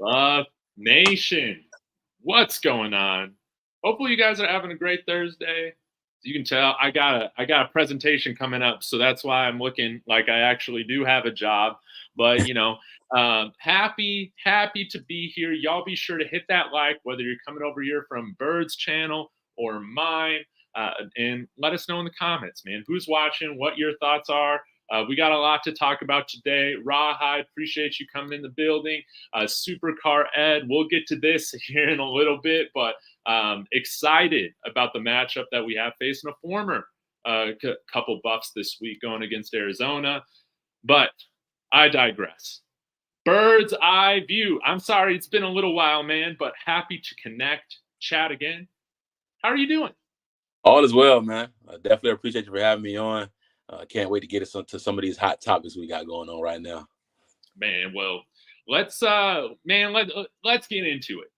Buff Nation, what's going on? Hopefully you guys are having a great Thursday. As you can tell, I got a presentation coming up, so that's why I'm looking like I actually do have a job. But happy to be here. Y'all be sure to hit that like, whether you're coming over here from Bird's channel or mine, and let us know in the comments, man, who's watching, what your thoughts are. We got a lot to talk about today. Rawhide, appreciate you coming in the building. Supercar Ed, we'll get to this here in a little bit, but excited about the matchup that we have facing a former couple Buffs this week going against Arizona. But I digress. Bird's Eye View. I'm sorry, it's been a little while, man, but happy to connect, chat again. How are you doing? All is well, man. I definitely appreciate you for having me on. Can't wait to get us to some of these hot topics we got going on right now. Man, well, let's get into it.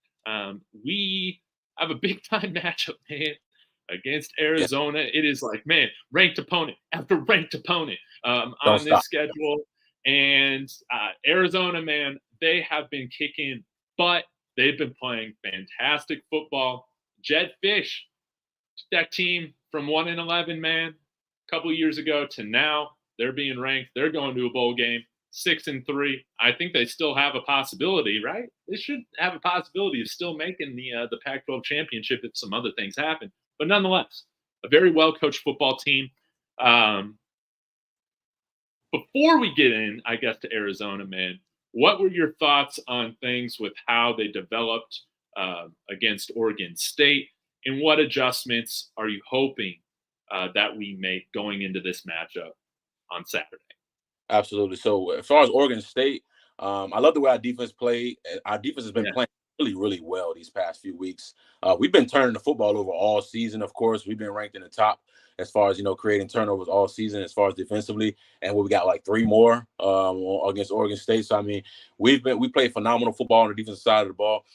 We have a big time matchup, man, against Arizona. Yeah. It is like, man, ranked opponent after ranked opponent on this schedule. And Arizona, man, they have been kicking butt. They've been playing fantastic football. Jed Fish took that team from 1-11, man, a couple of years ago to now. They're being ranked. They're going to a bowl game, 6-3. I think they still have a possibility, right? They should have a possibility of still making the Pac-12 championship if some other things happen. But nonetheless, a very well-coached football team. Before we get in, I guess, to Arizona, man, what were your thoughts on things with how they developed against Oregon State? And what adjustments are you hoping that we make going into this matchup on Saturday? Absolutely. So as far as Oregon State, I love the way our defense played. Our defense has been playing really, really well these past few weeks. We've been turning the football over all season, of course. We've been ranked in the top as far as, creating turnovers all season as far as defensively. And we got like 3 more against Oregon State. So, I mean, we played phenomenal football on the defensive side of the ball.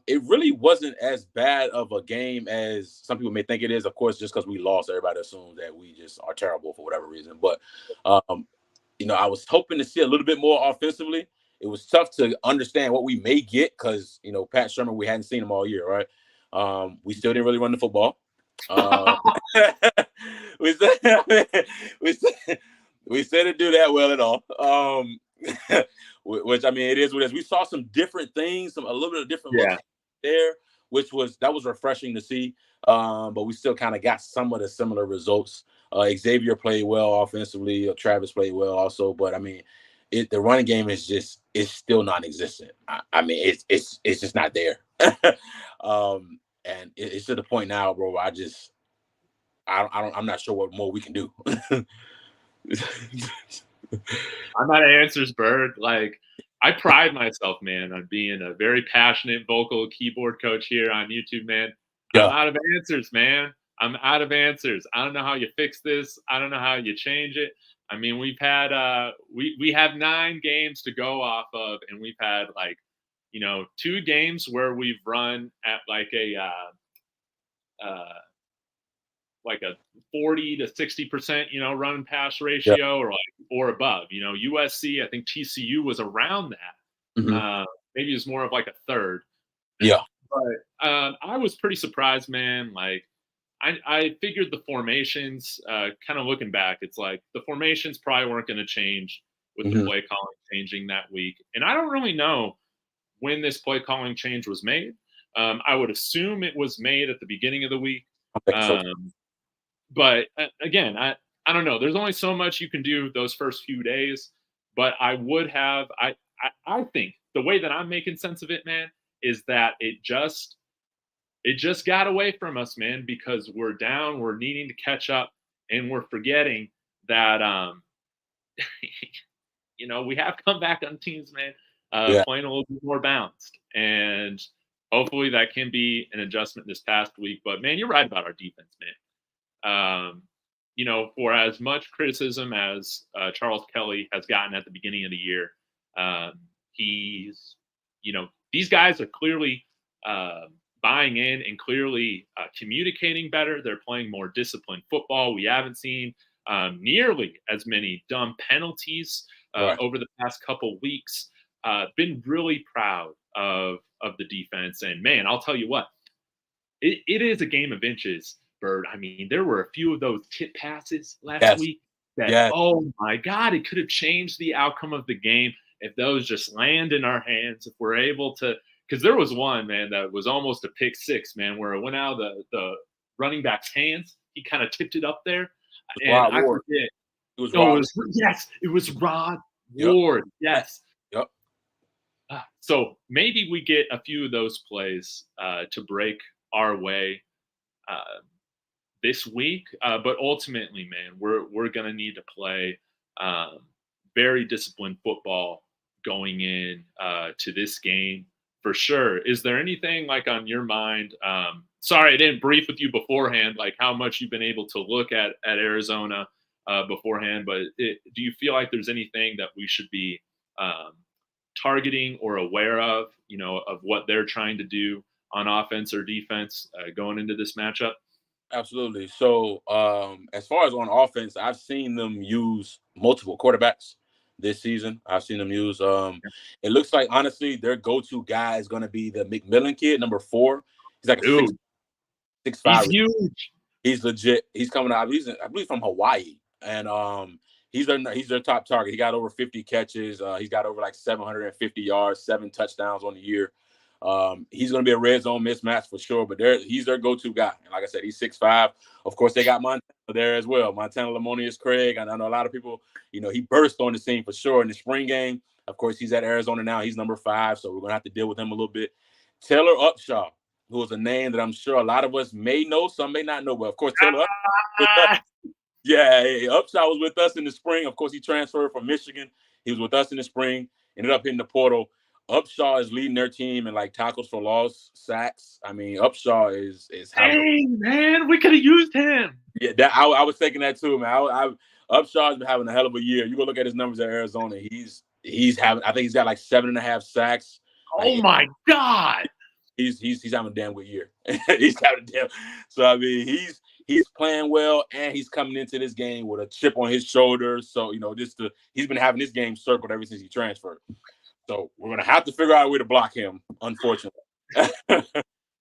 It really wasn't as bad of a game as some people may think it is. Of course, just because we lost, everybody assumes that we just are terrible for whatever reason. But, I was hoping to see a little bit more offensively. It was tough to understand what we may get because, Pat Shermer, we hadn't seen him all year, right? We still didn't really run the football. We didn't do that well at all. Which, I mean, it is what it is. We saw some different things, a little bit of different looks there, that was refreshing to see. But we still kind of got some of the similar results. Xavier played well offensively. Travis played well also. But, I mean, the running game is still non-existent. I mean, it's just not there. And it's to the point now, bro, I'm not sure what more we can do. I'm not Answers Bird. Like, I pride myself, man, on being a very passionate vocal keyboard coach here on YouTube, man. Yeah. I'm out of answers, man. I'm out of answers. I don't know how you fix this. I don't know how you change it. I mean, we've had we have 9 games to go off of, and we've had 2 games where we've run at like a 40 to 60%, run pass ratio or above. USC, I think TCU was around that. Mm-hmm. Maybe it's more of like a third. Yeah. But I was pretty surprised, man. Like, I figured the formations, kind of looking back, it's like the formations probably weren't going to change with the play calling changing that week. And I don't really know when this play calling change was made. I would assume it was made at the beginning of the week. But again, I don't know. There's only so much you can do those first few days. But I think the way that I'm making sense of it, man, is that it just got away from us, man, because we're down, we're needing to catch up, and we're forgetting that, we have come back on teams, man, playing a little bit more balanced. And hopefully that can be an adjustment this past week. But, man, you're right about our defense, man. For as much criticism as Charles Kelly has gotten at the beginning of the year, these guys are clearly buying in and clearly communicating better. They're playing more disciplined football. We haven't seen nearly as many dumb penalties over the past couple weeks. been really proud of the defense. And man, I'll tell you what, it is a game of inches, Bird. I mean, there were a few of those tip passes last Yes. week that, Yes. oh my God, it could have changed the outcome of the game if those just land in our hands. If we're able to, because there was one, man, that was almost a pick six, man, where it went out of the running back's hands. He kind of tipped it up there. And Rod I Ward. forget. It was Oh, Rod. it was, yes, it was Rod Yep. Ward. Yes. Yep. So maybe we get a few of those plays to break our way this week. But ultimately, man, we're gonna need to play very disciplined football going in to this game for sure. Is there anything like on your mind? Sorry, I didn't brief with you beforehand, like how much you've been able to look at Arizona beforehand. But do you feel like there's anything that we should be targeting or aware of, of what they're trying to do on offense or defense going into this matchup? Absolutely. So, as far as on offense, I've seen them use multiple quarterbacks this season. I've seen them use. It looks like honestly, their go-to guy is going to be the McMillan kid, number 4. He's like a Dude, 6'5". he's huge. He's legit. He's coming out. I believe from Hawaii, and he's their top target. He got over 50 catches. He's got over like 750 yards, 7 touchdowns on the year. He's going to be a red zone mismatch for sure, but he's their go-to guy. And like I said, he's 6'5". Of course, they got Montana there as well. Montana Lamonius Craig. And I know a lot of people, he burst on the scene for sure in the spring game. Of course, he's at Arizona now. He's number 5, so we're going to have to deal with him a little bit. Taylor Upshaw, who is a name that I'm sure a lot of us may know, some may not know. But of course, Taylor with us. Yeah, Upshaw was with us in the spring. Of course, he transferred from Michigan. He was with us in the spring, ended up hitting the portal. Upshaw is leading their team in like tackles for loss, sacks. I mean, Upshaw is Dang, man, we could have used him. Yeah, I was thinking that too, man. Upshaw's been having a hell of a year. You go look at his numbers at Arizona. He's having. I think he's got like 7.5 sacks. Oh my God. He's having a damn good year. He's having a damn. So I mean, he's playing well, and he's coming into this game with a chip on his shoulder. So he's been having this game circled ever since he transferred. So we're gonna have to figure out a way to block him, unfortunately.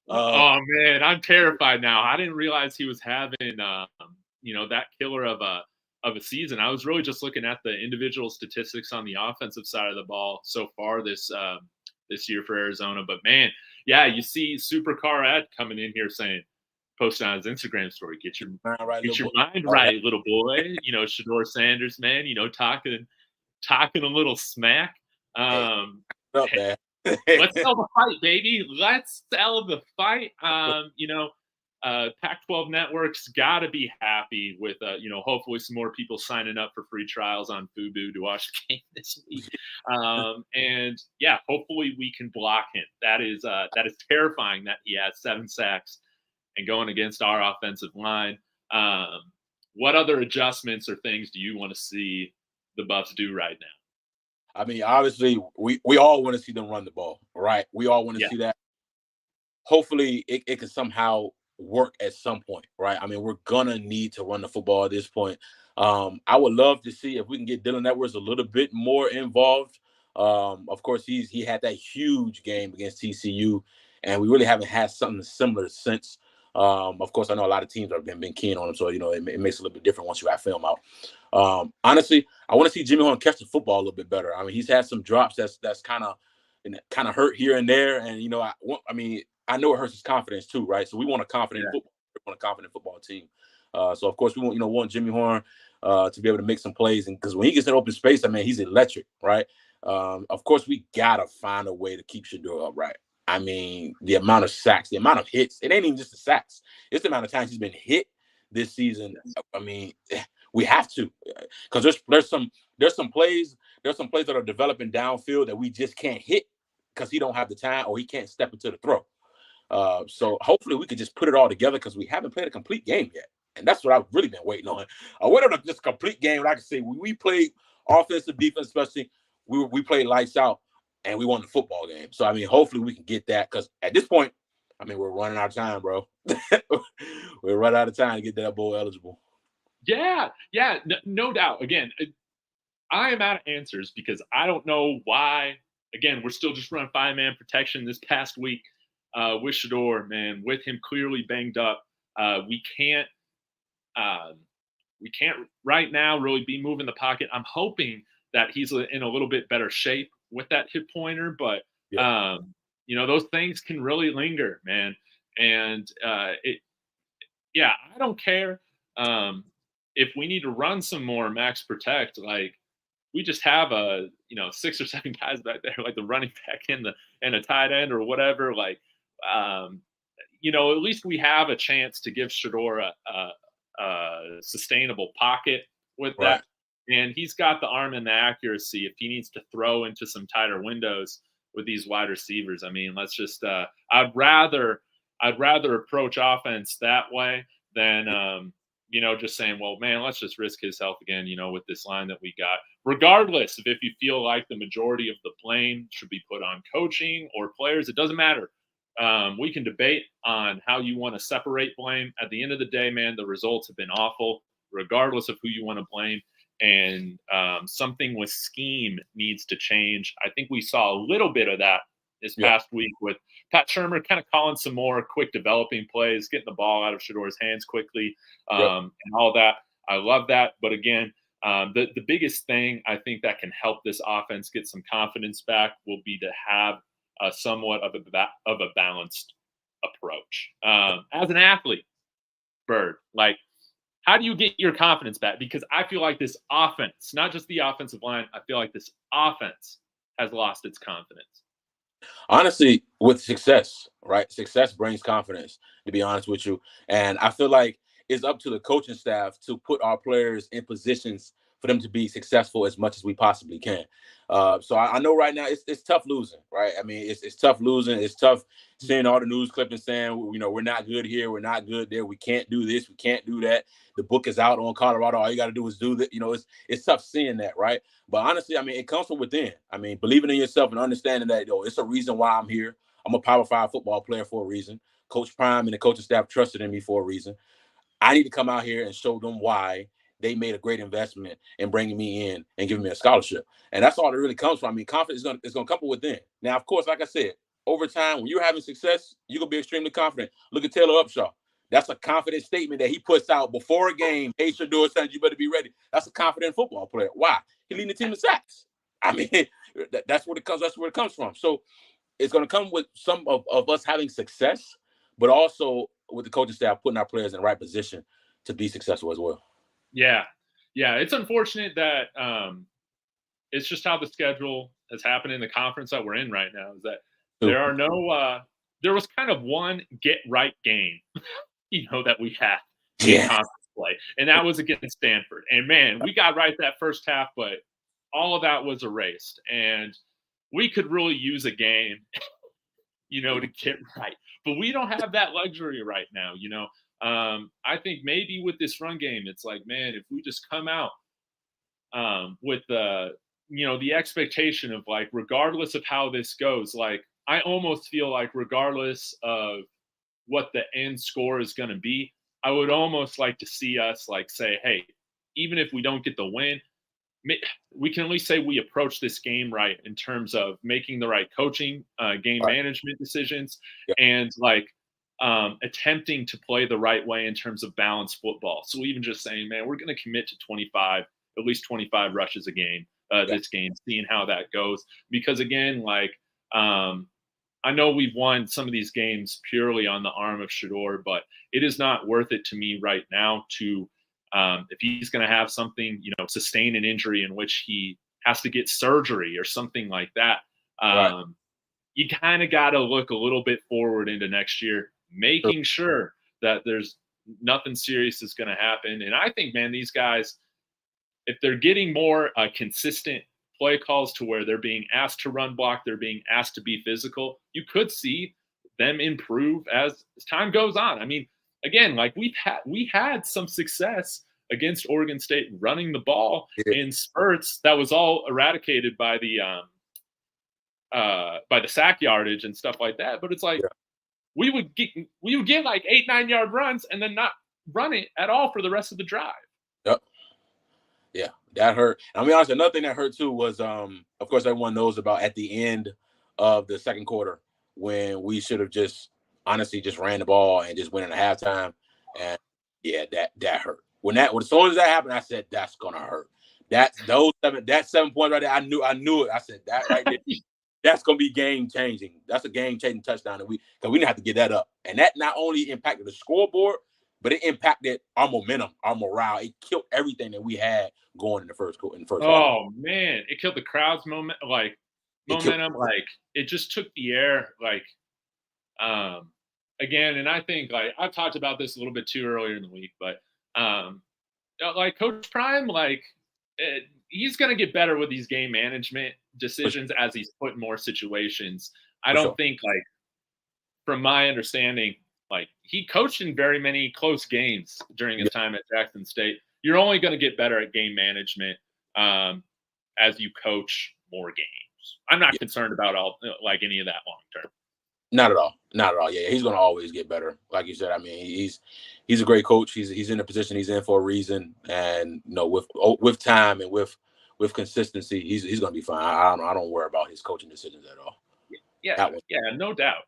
Oh man, I'm terrified now. I didn't realize he was having that killer of a season. I was really just looking at the individual statistics on the offensive side of the ball so far this year for Arizona. But man, yeah, you see Supercar Ed coming in here saying, posting on his Instagram story, get your mind right, little boy. Shador Sanders, man, talking a little smack. Up, man. Let's sell the fight, baby. Let's sell the fight. Pac-12 network's got to be happy with, hopefully some more people signing up for free trials on Fubo to watch the game this week. And yeah, hopefully we can block him. That is terrifying that he has 7 sacks and going against our offensive line. What other adjustments or things do you want to see the Buffs do right now? I mean, obviously, we all want to see them run the ball, right? We all want to see that. Hopefully, it can somehow work at some point, right? I mean, we're going to need to run the football at this point. I would love to see if we can get Dylan Edwards a little bit more involved. Of course, he had that huge game against TCU, and we really haven't had something similar since. Of course, I know a lot of teams have been keen on him, so it makes it a little bit different once you have film out. Honestly, I want to see Jimmy Horn catch the football a little bit better. I mean, he's had some drops that's kind of hurt here and there, and I know it hurts his confidence too, right? So we want a confident football. We want a confident football team. So of course we want Jimmy Horn to be able to make some plays, and because when he gets in open space, I mean, he's electric, right? Of course we gotta find a way to keep Shador upright. I mean, the amount of sacks, the amount of hits, it ain't even just the sacks. It's the amount of times he's been hit this season. I mean, we have to, because there's some plays that are developing downfield that we just can't hit because he don't have the time or he can't step into the throw. So hopefully we could just put it all together because we haven't played a complete game yet. And that's what I've really been waiting on. I waited on just a complete game where I can say we played offensive, defense, especially. We played lights out and we won the football game. So, I mean, hopefully we can get that because at this point, I mean, we're running out of time, bro. We're running out of time to get that bowl eligible. Yeah, no doubt. Again, I am out of answers because I don't know why again, we're still just running 5-man protection this past week with Shedeur, man, with him clearly banged up. We can't right now really be moving the pocket. I'm hoping that he's in a little bit better shape with that hip pointer, but those things can really linger, man. And I don't care if we need to run some more max protect. Like, we just have 6 or 7 guys back there, like the running back and a tight end or whatever. Like, at least we have a chance to give Shedeur a sustainable pocket with that. And he's got the arm and the accuracy if he needs to throw into some tighter windows with these wide receivers. I mean, let's just I'd rather approach offense that way than just saying, well, man, let's just risk his health again, with this line that we got. Regardless of if you feel like the majority of the blame should be put on coaching or players, it doesn't matter. We can debate on how you want to separate blame. At the end of the day, man, the results have been awful, regardless of who you want to blame. And something with scheme needs to change. I think we saw a little bit of that this past week with Pat Shurmur kind of calling some more quick developing plays, getting the ball out of Shedeur's hands quickly, and all that. I love that. But again, the biggest thing I think that can help this offense get some confidence back will be to have somewhat of a balanced approach. As an athlete, Bird, like, how do you get your confidence back? Because I feel like this offense, not just the offensive line, I feel like this offense has lost its confidence. Honestly, with success, right? Success brings confidence, to be honest with you. And I feel like it's up to the coaching staff to put our players in positions for them to be successful as much as we possibly can. So I know right now it's tough losing, right? I mean, it's tough losing. It's tough seeing all the news clippings saying, we're not good here, we're not good there, we can't do this, we can't do that. The book is out on Colorado. All you got to do is do that. It's tough seeing that, right? But honestly, I mean, it comes from within. I mean, believing in yourself and understanding that, it's a reason why I'm here. I'm a Power 5 football player for a reason. Coach Prime and the coaching staff trusted in me for a reason. I need to come out here and show them why they made a great investment in bringing me in and giving me a scholarship. And that's all it really comes from. I mean, confidence is going to come from within. Now, of course, like I said, over time, when you're having success, you're going to be extremely confident. Look at Taylor Upshaw. That's a confident statement that he puts out before a game. Hey, Shedeur, son, you better be ready. That's a confident football player. Why? He leading the team in sacks. I mean, that's where it comes. That's where it comes from. So it's going to come with some of us having success, but also with the coaching staff putting our players in the right position to be successful as well. Yeah. It's unfortunate that it's just how the schedule has happened in the conference that we're in right now. Is that there are no there was kind of one get right game, that we had in conference play, and that was against Stanford. And man, we got right that first half, but all of that was erased, and we could really use a game, to get right. But we don't have that luxury right now, I think maybe with this run game, it's like, man, if we just come out with the expectation of, like, regardless of how this goes, like, I almost feel like regardless of what the end score is going to be, I would almost like to see us, like, say, hey, even if we don't get the win, we can at least say we approach this game right in terms of making the right coaching, game management decisions, and like attempting to play the right way in terms of balanced football. So even just saying, man, we're going to commit to at least 25 rushes a game this game, seeing how that goes. Because again, like, I know we've won some of these games purely on the arm of Shedeur, but it is not worth it to me right now to if he's going to have something, sustain an injury in which he has to get surgery or something like that. You kind of got to look a little bit forward into next year, making sure that there's nothing serious is going to happen. And I think, man, these guys, if they're getting more consistent play calls to where they're being asked to run block, they're being asked to be physical, you could see them improve as time goes on. I mean, again, like, we had some success against Oregon State running the ball in spurts that was all eradicated by the sack yardage and stuff like that. But it's like we would get like 8-9 yard runs and then not run it at all for the rest of the drive. Yeah, That hurt. And I'll be honest, another thing that hurt too was, of course, everyone knows about at the end of the second quarter when we should have just honestly just ran the ball and just went in at halftime. And yeah, that hurt. When as soon as that happened, I said that's gonna hurt. That 7 points right there, I knew it. I said that right there, that's gonna be game changing. That's a game changing touchdown, and because we didn't have to get that up. And that not only impacted the scoreboard, but it impacted our momentum, our morale. It killed everything that we had going in the first half. Oh man, it killed the crowd's momentum. Like it just took the air. Again, and I think like I've talked about this a little bit too earlier in the week, but like Coach Prime, he's gonna get better with these game management decisions as he's put in more situations. I don't think from my understanding. Like he coached in very many close games during his time at Jackson State. You're only going to get better at game management as you coach more games. I'm not concerned about any of that long term. Not at all. Not at all. Yeah, he's going to always get better. Like you said, I mean, he's a great coach. He's in the position he's in for a reason, and with time and with consistency, he's going to be fine. I don't worry about his coaching decisions at all. Yeah, no doubt.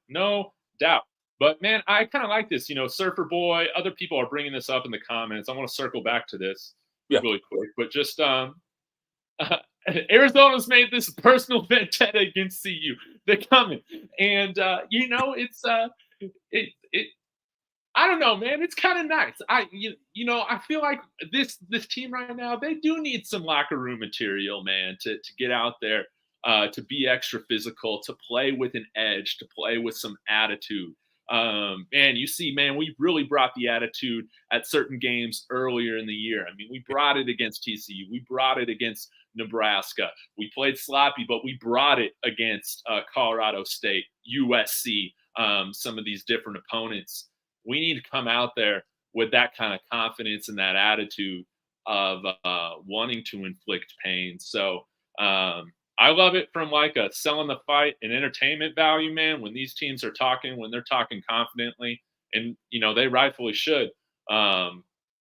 But, man, I kind of like this. Surfer Boy, other people are bringing this up in the comments. I want to circle back to this really quick. But just Arizona's made this personal vendetta against CU. They're coming. And, it's I don't know, man. It's kind of nice. I feel like this team right now, they do need some locker room material, man, to get out there, to be extra physical, to play with an edge, to play with some attitude. Man, you see, man, we really brought the attitude at certain games earlier in the year. I mean, we brought it against TCU. We brought it against Nebraska. We played sloppy, but we brought it against Colorado State, USC, some of these different opponents. We need to come out there with that kind of confidence and that attitude of wanting to inflict pain. So, I love it from a selling the fight and entertainment value, man, when these teams are talking, when they're talking confidently, and, they rightfully should. But,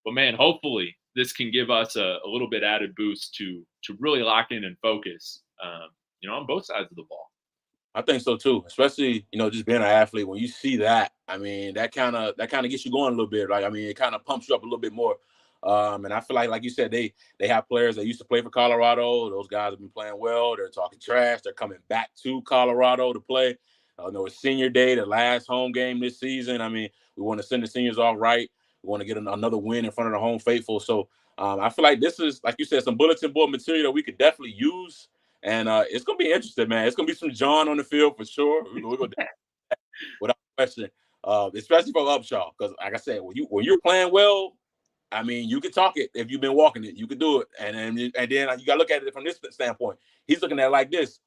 man, hopefully this can give us a little bit added boost to really lock in and focus, on both sides of the ball. I think so too, especially, just being an athlete. When you see that, I mean, that kind of gets you going a little bit. Right? I mean, it kind of pumps you up a little bit more. And I feel like you said, they have players that used to play for Colorado. Those guys have been playing well. They're talking trash. They're coming back to Colorado to play. It's senior day, the last home game this season. I mean, we want to send the seniors off right. We want to get another win in front of the home faithful. So I feel like this is, like you said, some bulletin board material that we could definitely use. And it's going to be interesting, man. It's going to be some John on the field for sure. We're going to without question, especially for Upshaw. Because, like I said, when you're playing well, I mean, you can talk it. If you've been walking it, you can do it. And then you got to look at it from this standpoint. He's looking at it like this.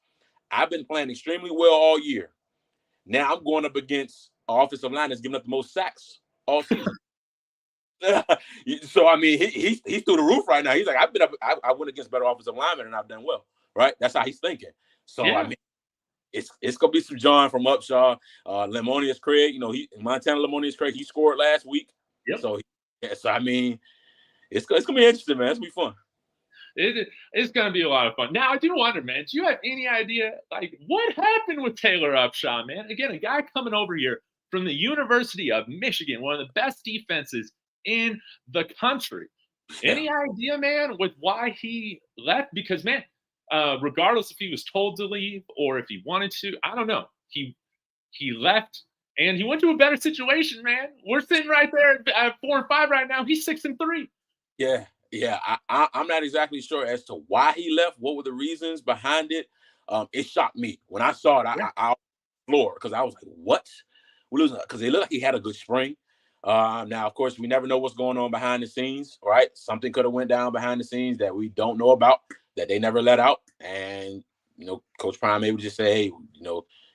I've been playing extremely well all year. Now I'm going up against an offensive line that's giving up the most sacks all season. So, I mean, he's through the roof right now. He's like, I went against better offensive linemen and I've done well. Right? That's how he's thinking. So, I mean, it's going to be some John from Upshaw. Lemonius Craig, Montana Lemonius Craig, he scored last week. Yep. So I mean, it's going to be interesting, man. It's going to be fun. It's going to be a lot of fun. Now, I do wonder, man, do you have any idea, what happened with Taylor Upshaw, man? Again, a guy coming over here from the University of Michigan, one of the best defenses in the country. Yeah. Any idea, man, with why he left? Because, man, regardless if he was told to leave or if he wanted to, I don't know. He left. And he went to a better situation, man. We're sitting right there at 4-5 right now. He's 6-3. Yeah. I'm not exactly sure as to why he left. What were the reasons behind it? It shocked me when I saw it. I was floored because I was like, "What? We're losing?" Because it looked like he had a good spring. Now, of course, we never know what's going on behind the scenes, right? Something could have went down behind the scenes that we don't know about, that they never let out. And Coach Prime maybe just say, "Hey,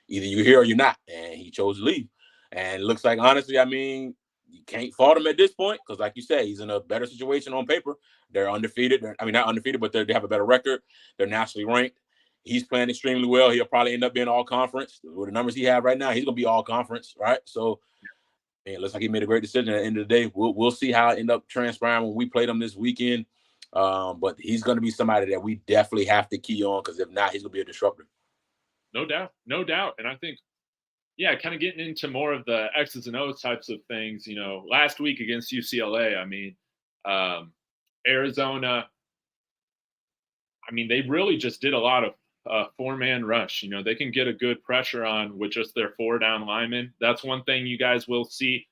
either you're here or you're not," and he chose to leave. And it looks like, honestly, I mean, you can't fault him at this point because, like you said, he's in a better situation on paper. They're undefeated. Not undefeated, but they have a better record. They're nationally ranked. He's playing extremely well. He'll probably end up being all conference. With the numbers he have right now, he's going to be all conference, right? So, it looks like he made a great decision. At the end of the day, we'll see how it end up transpiring when we play them this weekend. But he's going to be somebody that we definitely have to key on, because if not, he's going to be a disruptor. No doubt. No doubt. And I think, yeah, kind of getting into more of the X's and O's types of things, last week against UCLA, I mean, Arizona, I mean, they really just did a lot of four-man rush. They can get a good pressure on with just their four-down linemen. That's one thing you guys will see.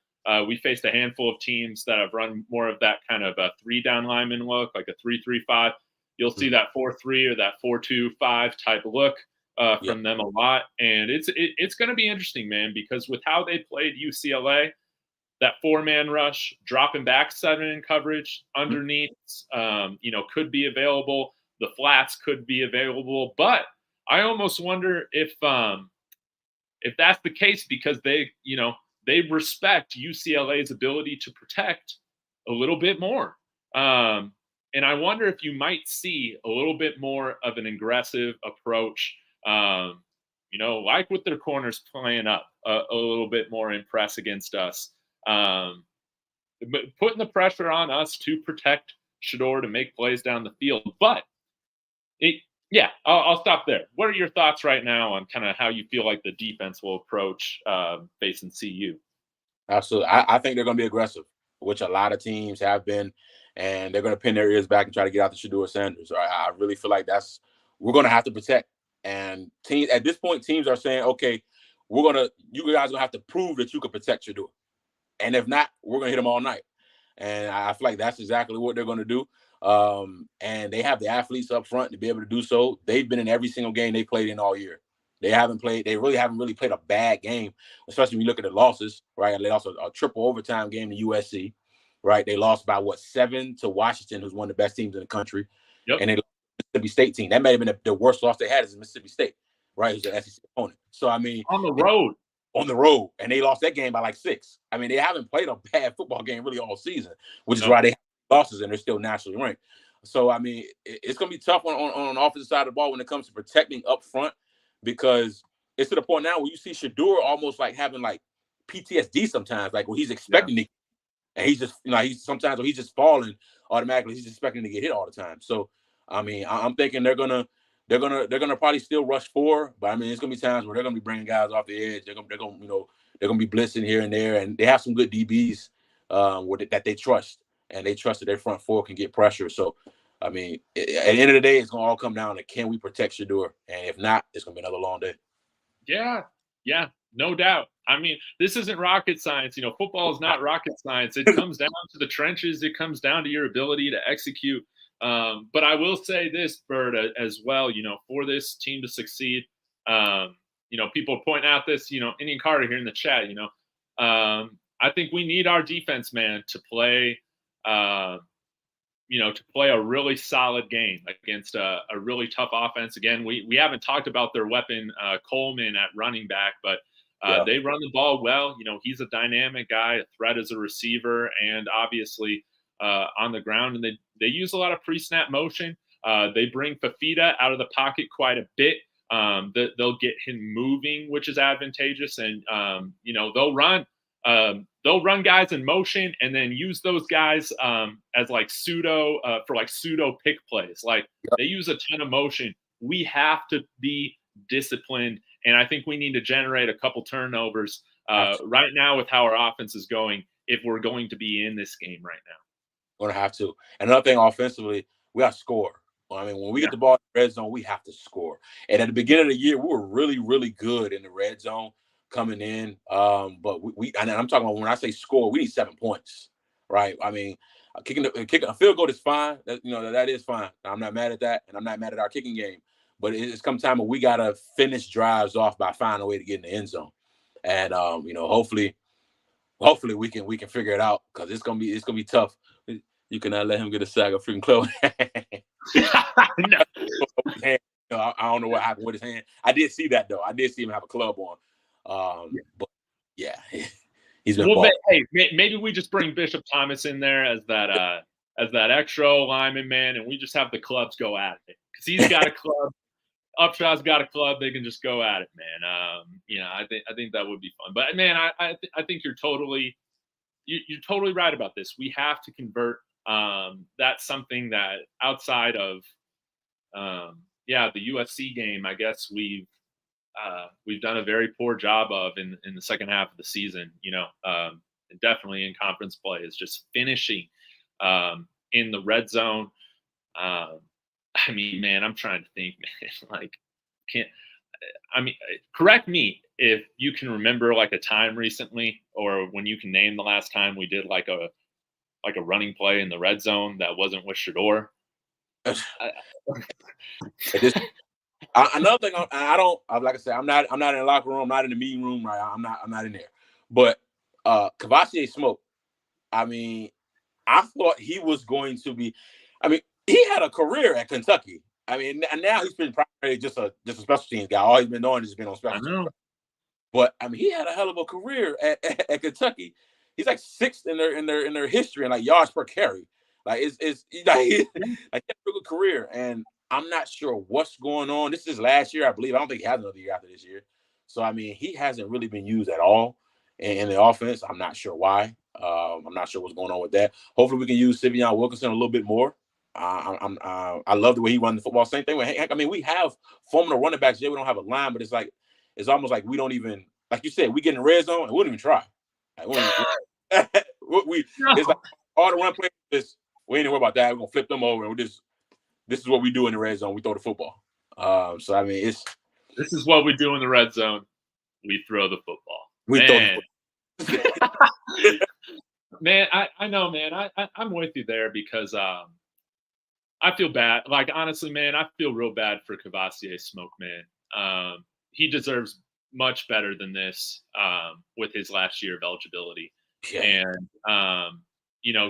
We faced a handful of teams that have run more of that kind of a three-down lineman look, like a 3-3-5. You'll see that 4-3 or that 4-2-5 type look from them a lot. And it's going to be interesting, man, because with how they played UCLA, that four-man rush, dropping back 7 in coverage underneath, could be available. The flats could be available, but I almost wonder if that's the case, because they respect UCLA's ability to protect a little bit more. And I wonder if you might see a little bit more of an aggressive approach, like with their corners playing up a little bit more in press against us. But putting the pressure on us to protect Shedeur to make plays down the field. But I'll stop there. What are your thoughts right now on kind of how you feel like the defense will approach facing CU? Absolutely. I think they're going to be aggressive, which a lot of teams have been, and they're going to pin their ears back and try to get out the Shedeur Sanders. Right? I really feel like we're going to have to protect. And teams at this point, teams are saying, okay, you guys are going to have to prove that you can protect Shedeur. And if not, we're going to hit them all night. And I feel like that's exactly what they're going to do. And they have the athletes up front to be able to do so. They've been in every single game they played in all year. They really haven't played a bad game, especially when you look at the losses, right? They lost a triple overtime game to USC, right? They lost by 7 to Washington, who's one of the best teams in the country. Yep. And they lost the Mississippi State team. That may have been the worst loss they had is Mississippi State, right? Who's an SEC opponent. So, I mean, on the road, and they lost that game by 6. I mean, they haven't played a bad football game really all season, which is why they have losses and they're still nationally ranked. So, I mean, it's going to be tough on the offensive side of the ball when it comes to protecting up front, because it's to the point now where you see Shedeur almost like having PTSD sometimes, like when he's expecting to, and he's just, he's sometimes when he's just falling automatically, he's expecting to get hit all the time. So, I mean, I'm thinking they're gonna probably still rush 4, but I mean, it's gonna be times where they're gonna be bringing guys off the edge. They're gonna be blitzing here and there, and they have some good DBs that they trust, and they trust that their front 4 can get pressure. So, I mean, at the end of the day, it's gonna all come down to, can we protect Shedeur, and if not, it's gonna be another long day. Yeah, no doubt. I mean, this isn't rocket science. Football is not rocket science. It comes down to the trenches. It comes down to your ability to execute. But I will say this, Bird, as well, for this team to succeed, people point out this, Indian Carter here in the chat, I think we need our defense, man, to play, to play a really solid game against a really tough offense. Again, we haven't talked about their weapon, Coleman at running back, but they run the ball well. He's a dynamic guy, a threat as a receiver, and obviously on the ground. And they use a lot of pre-snap motion. They bring Fafita out of the pocket quite a bit. They'll get him moving, which is advantageous. And, they'll run guys in motion and then use those guys as pseudo pick plays. They use a ton of motion. We have to be disciplined. And I think we need to generate a couple turnovers right now with how our offense is going, if we're going to be in this game right now. We're going to have to. And another thing, offensively, we got to score. I mean, when we get the ball in the red zone, we have to score. And at the beginning of the year, we were really, really good in the red zone coming in. But and I'm talking about when I say score, we need 7 points, right? I mean, kicking a field goal is fine. That is fine. I'm not mad at that, and I'm not mad at our kicking game. But it's come time when we got to finish drives off by finding a way to get in the end zone. And hopefully we can figure it out, because it's gonna be tough. You cannot let him get a sack of freaking clothes. No. I don't know what happened with his hand. I did see that though. I did see him have a club on. But yeah, he's been. Well, hey, maybe we just bring Bishop Thomas in there as that extra lineman, man, and we just have the clubs go at it, because he's got a club. Upshaw's got a club. They can just go at it, man. I think that would be fun. But man, I think you're totally right about this. We have to convert That's something that outside of the USC game, I guess we've done a very poor job of in the second half of the season. And definitely in conference play is just finishing in the red zone. I mean, man, I'm trying to think, man. Like, can't. I mean, correct me if you can remember like a time recently, or when you can name the last time we did like a running play in the red zone that wasn't with Shador. Another thing, I don't like I said, I'm not in the locker room, I'm not in the meeting room, right? I'm not in there. But Kavosiey Smoke, I mean, I thought he was going to be. I mean, he had a career at Kentucky. I mean, and now he's been primarily just a special teams guy. All he's been doing is been on special teams. But I mean, he had a hell of a career at Kentucky. He's like sixth in their history and like yards per carry. Like it's like a good career. And I'm not sure what's going on. This is last year, I believe. I don't think he has another year after this year. So I mean, he hasn't really been used at all in the offense. I'm not sure why. I'm not sure what's going on with that. Hopefully, we can use sy'veon Wilkinson a little bit more. I love the way he runs the football. Same thing with Hank. I mean, we have formidable running backs. Yeah, we don't have a line, but it's almost like we don't even, like you said, we get in the red zone and we don't even try. Like, it's like all the run plays. We ain't worry about that. We're gonna flip them over, and this is what we do in the red zone. We throw the football. So I mean, this is what we do in the red zone. We throw the football. We throw the football. Man, I know, man. I'm with you there because I feel bad. Like, honestly, man, I feel real bad for Kavosiey Smoke, man. He deserves much better than this with his last year of eligibility. Yeah. And,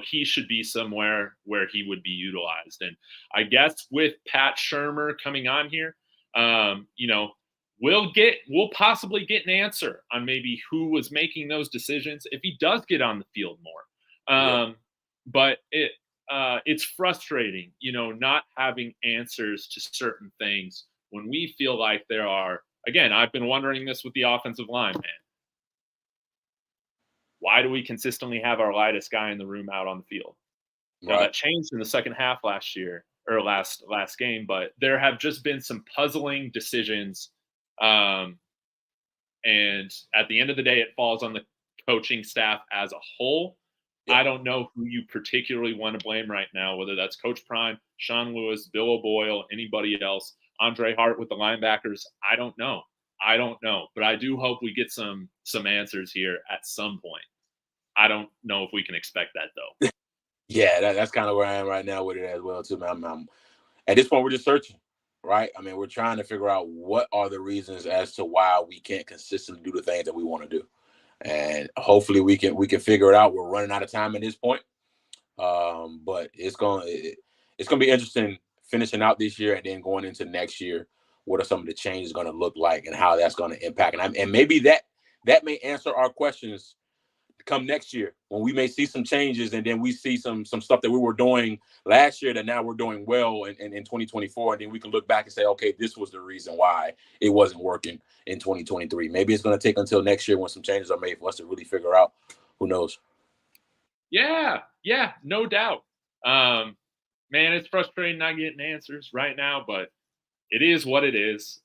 he should be somewhere where he would be utilized. And I guess with Pat Shurmur coming on here, we'll possibly get an answer on maybe who was making those decisions if he does get on the field more. But it's frustrating, not having answers to certain things when we feel like there are. Again, I've been wondering this with the offensive line, man. Why do we consistently have our lightest guy in the room out on the field? Right. Now, that changed in the second half last year or last game, but there have just been some puzzling decisions. And at the end of the day, it falls on the coaching staff as a whole. Yeah. I don't know who you particularly want to blame right now, whether that's Coach Prime, Sean Lewis, Bill O'Boyle, anybody else, Andre Hart with the linebackers. I don't know, but I do hope we get some answers here at some point. I don't know if we can expect that though. Yeah, that's kind of where I am right now with it as well too, man. At this point, we're just searching, right? I mean, we're trying to figure out what are the reasons as to why we can't consistently do the things that we want to do, and hopefully we can figure it out. We're running out of time at this point, but it's gonna be interesting finishing out this year and then going into next year. What are some of the changes going to look like and how that's going to impact? And maybe that may answer our questions come next year when we may see some changes and then we see some stuff that we were doing last year that now we're doing well in 2024. And then we can look back and say, okay, this was the reason why it wasn't working in 2023. Maybe it's going to take until next year when some changes are made for us to really figure out. Who knows? Yeah, no doubt. Man, it's frustrating not getting answers right now, but it is what it is.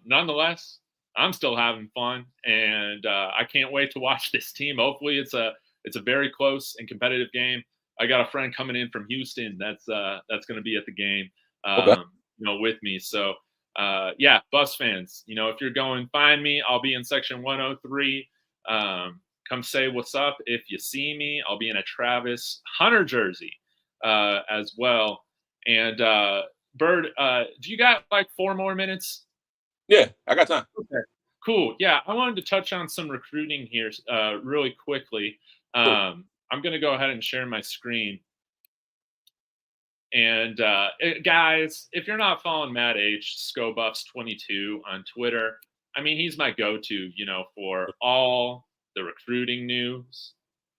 Nonetheless, I'm still having fun, and I can't wait to watch this team. Hopefully, it's a very close and competitive game. I got a friend coming in from Houston that's going to be at the game, okay. With me. So, Buffs fans, if you're going, find me. I'll be in section 103. Come say what's up if you see me. I'll be in a Travis Hunter jersey as well. And Bird, do you got like 4 more minutes? Yeah, I got time. Okay, cool. Yeah, I wanted to touch on some recruiting here really quickly. I'm going to go ahead and share my screen. And guys, if you're not following Matt H, ScoBuffs22 on Twitter, I mean, he's my go-to, for all the recruiting news.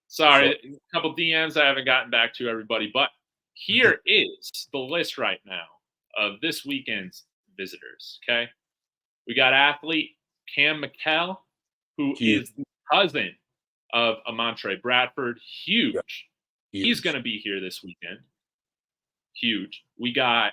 Sorry, a couple DMs I haven't gotten back to everybody, but here is the list right now of this weekend's visitors, okay? We got athlete Cam McKell, who is the cousin of Amontre Bradford. Huge He's going to be here this weekend. Huge. We got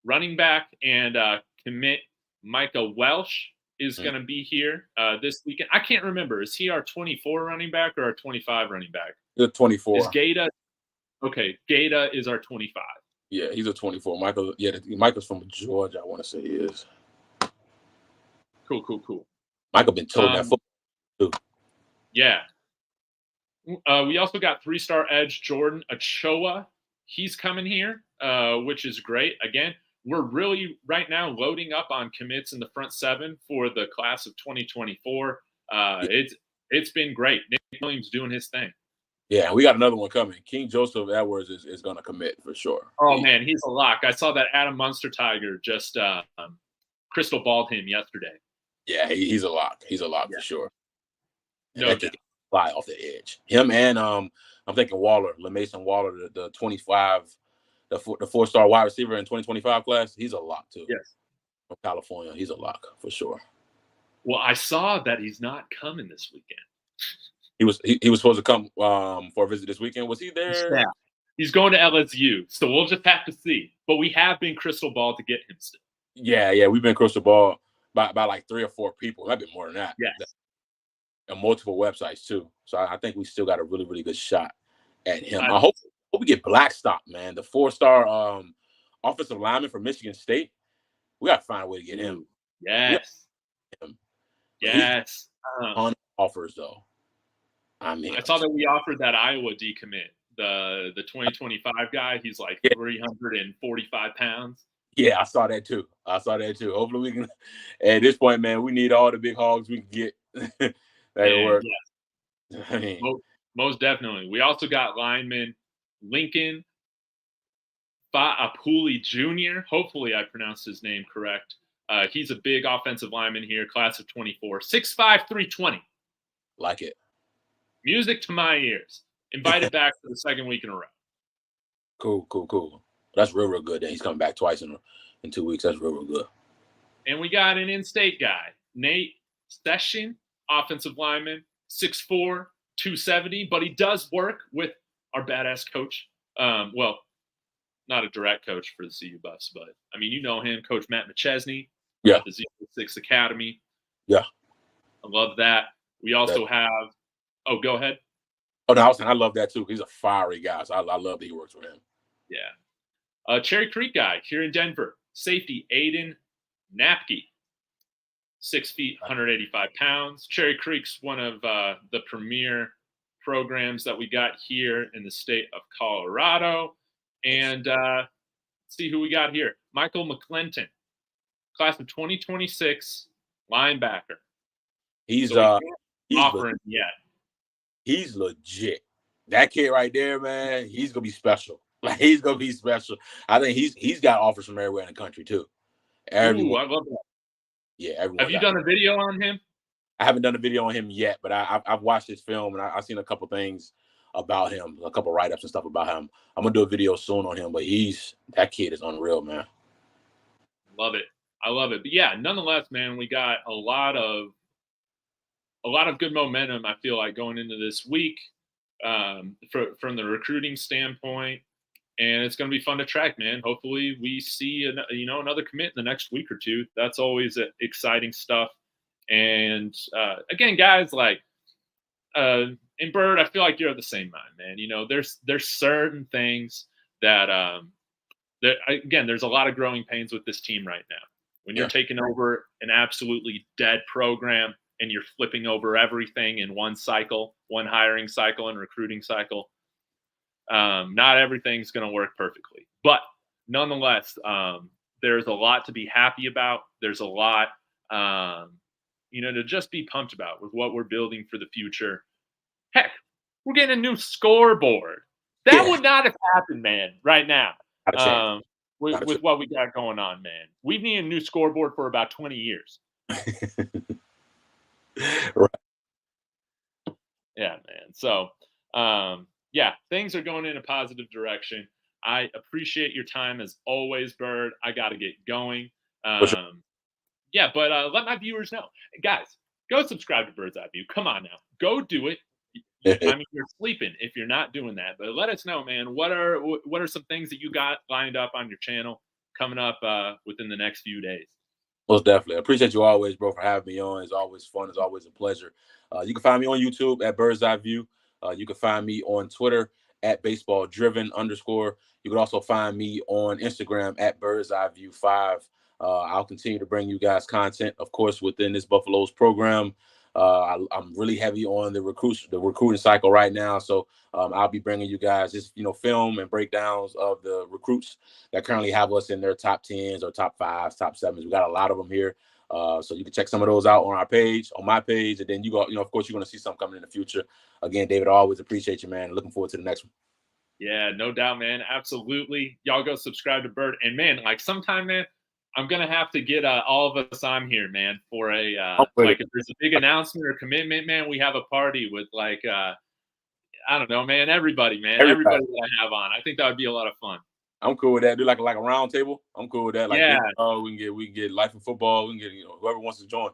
running back and commit Micah Welsh is going to be here this weekend. I can't remember. Is he our 24 running back or our 25 running back? The 24. Is Gata? Okay, Gata is our 25. Yeah, he's a 24. Michael's from Georgia, I want to say he is. Cool. Michael been told that football too. Yeah. We also got 3-star edge Jordan Ochoa. He's coming here, which is great. Again, we're really right now loading up on commits in the front 7 for the class of 2024. It's been great. Nick Williams doing his thing. Yeah, we got another one coming. King Joseph Edwards is going to commit for sure. Oh, man, he's a lock. I saw that Adam Munster Tiger just crystal balled him yesterday. Yeah, he's a lock. He's a lock for sure. And no doubt. Fly off the edge. Him and I'm thinking Waller, LaMason Waller, the 25, the 4-star wide receiver in 2025 class. He's a lock too. Yes. From California, he's a lock for sure. Well, I saw that he's not coming this weekend. He was supposed to come for a visit this weekend. Was he there? Yeah. He's going to LSU, so we'll just have to see. But we have been crystal ball to get him still. Yeah, we've been crystal ball by like 3 or 4 people. It might be more than that. Yes. And multiple websites too. So I think we still got a really, really good shot at him. I hope we get Blackstock, man. The 4-star offensive lineman from Michigan State. We got to find a way to get him. Yes. Yes. On offers though. I mean, I saw that we offered that Iowa decommit, the 2025 guy. He's like 345 pounds. Yeah, I saw that too. Hopefully we can. At this point, man, we need all the big hogs we can get. That'll work. Yeah. I mean, most definitely. We also got lineman Lincoln Fa'apuli Jr. Hopefully I pronounced his name correct. He's a big offensive lineman here, class of 24. 6'5", 320. Like it. Music to my ears. Invited back for the 2nd week in a row. Cool. That's real good. Then he's coming back twice in 2 weeks. That's real good. And we got an in-state guy, Nate Session, offensive lineman, 6'4", 270, but he does work with our badass coach. Well, not a direct coach for the CU Buffs, but I mean, you know him, Coach Matt McChesney. Yeah. At the 06 Academy. Yeah. I love that. We also have. Oh, go ahead. Oh no, I love that too. He's a fiery guy. So I love that he works with him. Yeah. Cherry Creek guy here in Denver, safety Aiden Napke, 6 feet, 185 pounds. Cherry Creek's one of the premier programs that we got here in the state of Colorado. And let's see who we got here. Michael McClinton, class of 2026, linebacker. He's offering yet. He's legit. That kid right there, man, he's gonna be special. Like he's gonna be special. I think he's got offers from everywhere in the country too. Everyone. Ooh, I love that. Yeah, everyone. Have you done a video on him? I haven't done a video on him yet, but I've watched his film and I've seen a couple things about him, a couple write-ups and stuff about him. I'm gonna do a video soon on him, but that kid is unreal, man. Love it. I love it. But yeah, nonetheless, man, we got a lot of good momentum, I feel like, going into this week from the recruiting standpoint. And it's going to be fun to track, man. Hopefully we see another commit in the next week or two. That's always exciting stuff. And again, guys, like in Bird, I feel like you're of the same mind, man. You know, there's certain things that again, there's a lot of growing pains with this team right now. When you're taking over an absolutely dead program and you're flipping over everything in one cycle, one hiring cycle and recruiting cycle, not everything's going to work perfectly. But nonetheless, there's a lot to be happy about. There's a lot, to just be pumped about with what we're building for the future. Heck, we're getting a new scoreboard. That would not have happened, man, right now. With what we got going on, man. We've needed a new scoreboard for about 20 years. Right. Yeah, man. So, things are going in a positive direction. I appreciate your time as always, Bird. I got to get going. Sure. Yeah, but let my viewers know. Guys, go subscribe to BurdsEveView. Come on now. Go do it. I mean, you're sleeping if you're not doing that. But let us know, man. What are some things that you got lined up on your channel coming up within the next few days? Most definitely. I appreciate you always, bro, for having me on. It's always fun. It's always a pleasure. You can find me on YouTube at BurdsEveView. You can find me on Twitter at BaseballDriven_. You can also find me on Instagram at BurdsEyeView5. I'll continue to bring you guys content, of course, within this Buffaloes program. I'm really heavy on the recruiting cycle right now. So I'll be bringing you guys just, film and breakdowns of the recruits that currently have us in their top 10s or top 5s, top 7s. We got a lot of them here. So you can check some of those out on my page. And then of course, you're going to see some coming in the future. Again, David, I always appreciate you, man. Looking forward to the next one. Yeah, no doubt, man. Absolutely. Y'all go subscribe to Bird. And man, like sometime, man, I'm gonna have to get all of us on here, man, for a like if there's a big announcement or commitment, man, we have a party with like I don't know, man, everybody that I have on. I think that would be a lot of fun. I'm cool with that. Do like a round table. I'm cool with that. Like, yeah, we can get Life in Football. We can get whoever wants to join.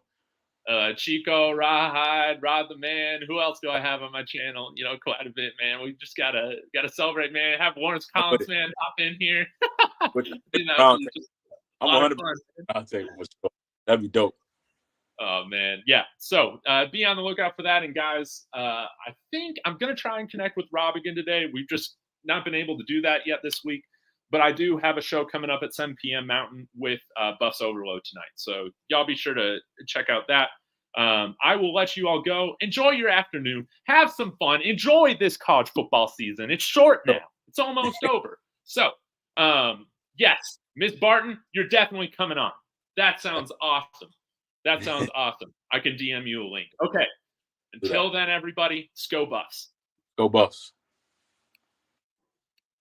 Chico, Rawhide, Rod the Man. Who else do I have on my channel? Quite a bit, man. We just gotta celebrate, man. Have Lawrence Collins, man, hop in here. I'm 100%. I'll take it. That'd be dope. Oh man, yeah. So be on the lookout for that. And guys, I think I'm gonna try and connect with Rob again today. We've just not been able to do that yet this week, but I do have a show coming up at 7 p.m. Mountain with Buffs Overload tonight. So y'all be sure to check out that. I will let you all go. Enjoy your afternoon. Have some fun. Enjoy this college football season. It's short now. It's almost over. So, yes, Miss Barton, you're definitely coming on. That sounds awesome. That sounds awesome. I can DM you a link. Okay. Until then, everybody, go Buffs. Go Buffs.